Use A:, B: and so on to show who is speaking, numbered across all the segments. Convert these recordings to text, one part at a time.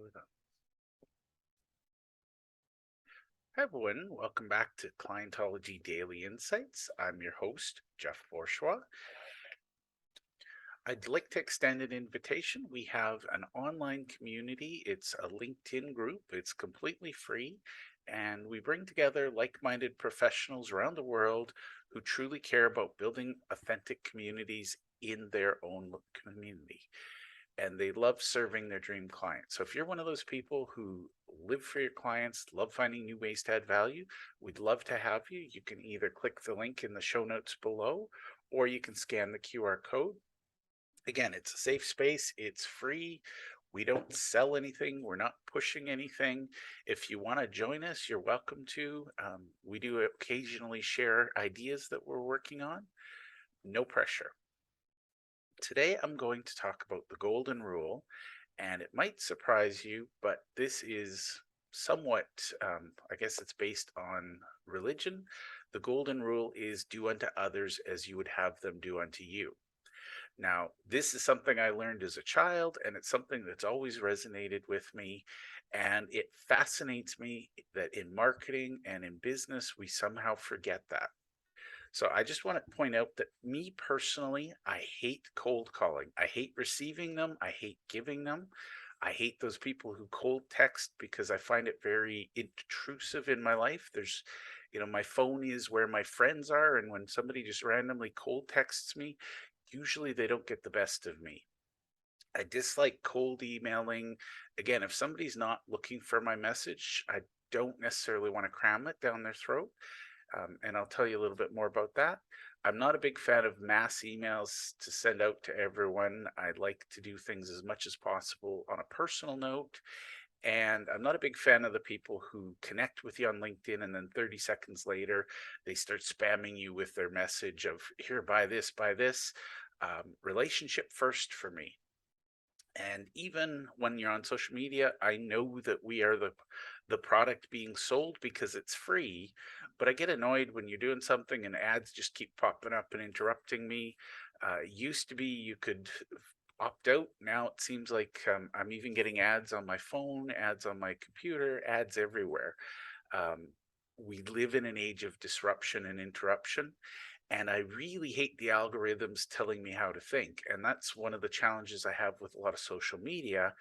A: We're done. Hi, everyone. Welcome back to Clientology Daily Insights. I'm your host, Jeff Bourgeois. I'd like to extend an invitation. We have an online community. It's a LinkedIn group. It's completely free. And we bring together like-minded professionals around the world who truly care about building authentic communities in their own community. And they love serving their dream clients. So if you're one of those people who live for your clients, love finding new ways to add value, we'd love to have you. You can either click the link in the show notes below, or you can scan the QR code. Again, it's a safe space. It's free. We don't sell anything. We're not pushing anything. If you want to join us, you're welcome to. We do occasionally share ideas that we're working on. No pressure. Today, I'm going to talk about the golden rule, and it might surprise you, but this is somewhat, I guess it's based on religion. The golden rule is do unto others as you would have them do unto you. Now, this is something I learned as a child, and it's something that's always resonated with me. And it fascinates me that in marketing and in business, we somehow forget that. So I just want to point out that me personally, I hate cold calling. I hate receiving them. I hate giving them. I hate those people who cold text because I find it very intrusive in my life. My phone is where my friends are. And when somebody just randomly cold texts me, usually they don't get the best of me. I dislike cold emailing. Again, if somebody's not looking for my message, I don't necessarily want to cram it down their throat. And I'll tell you a little bit more about that. I'm not a big fan of mass emails to send out to everyone. I like to do things as much as possible on a personal note. And I'm not a big fan of the people who connect with you on LinkedIn and then 30 seconds later, they start spamming you with their message of here, buy this, buy this. Relationship first for me. And even when you're on social media, I know that we are the product being sold because it's free, but I get annoyed when you're doing something and ads just keep popping up and interrupting me. Used to be you could opt out. Now it seems like I'm even getting ads on my phone, ads on my computer, ads everywhere. Um, we live in an age of disruption and interruption. And I really hate the algorithms telling me how to think. And that's one of the challenges I have with a lot of social media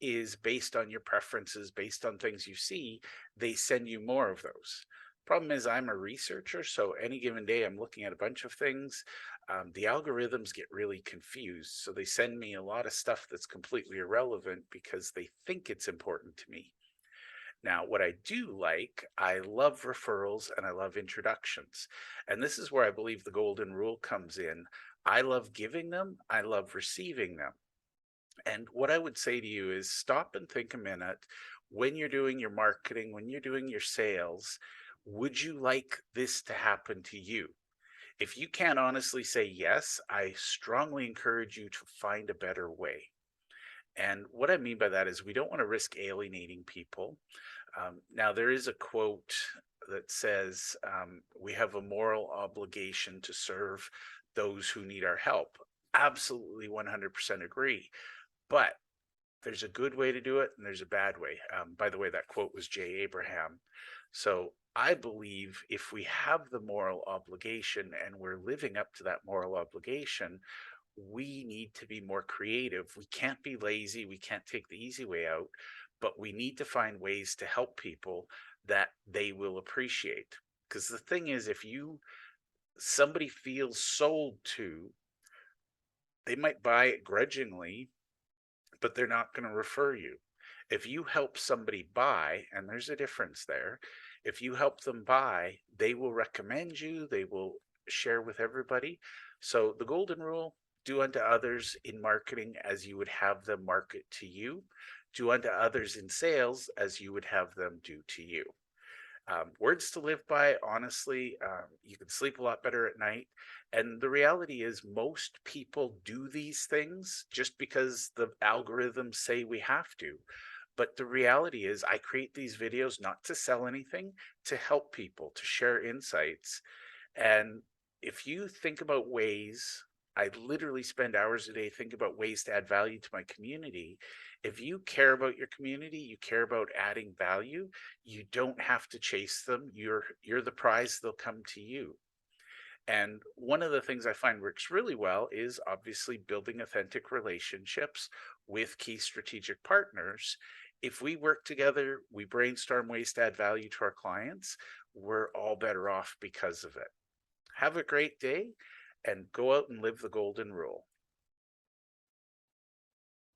A: is based on your preferences, based on things you see, they send you more of those. Problem is I'm a researcher, so any given day I'm looking at a bunch of things. The algorithms get really confused. So they send me a lot of stuff that's completely irrelevant because they think it's important to me. Now, what I do like, I love referrals and I love introductions. And this is where I believe the golden rule comes in. I love giving them, I love receiving them. And what I would say to you is stop and think a minute. When you're doing your marketing, when you're doing your sales, would you like this to happen to you? If you can't honestly say yes, I strongly encourage you to find a better way. And what I mean by that is we don't want to risk alienating people. Now, there is a quote that says, we have a moral obligation to serve those who need our help. Absolutely 100% agree. But there's a good way to do it and there's a bad way. By the way, that quote was J. Abraham. So I believe if we have the moral obligation and we're living up to that moral obligation, we need to be more creative. We can't be lazy. We can't take the easy way out, but we need to find ways to help people that they will appreciate. Because the thing is, if somebody feels sold to, they might buy it grudgingly, but they're not going to refer you. If you help somebody buy, and there's a difference there, if you help them buy, they will recommend you, they will share with everybody. So the golden rule, do unto others in marketing as you would have them market to you. Do unto others in sales as you would have them do to you. Words to live by, honestly, you can sleep a lot better at night. And the reality is most people do these things just because the algorithms say we have to. But the reality is I create these videos not to sell anything, to help people, to share insights. And if you think about ways, I literally spend hours a day thinking about ways to add value to my community. If you care about your community, you care about adding value, you don't have to chase them. You're the prize, they'll come to you. And one of the things I find works really well is obviously building authentic relationships with key strategic partners. If we work together, we brainstorm ways to add value to our clients, we're all better off because of it. Have a great day and go out and live the golden rule.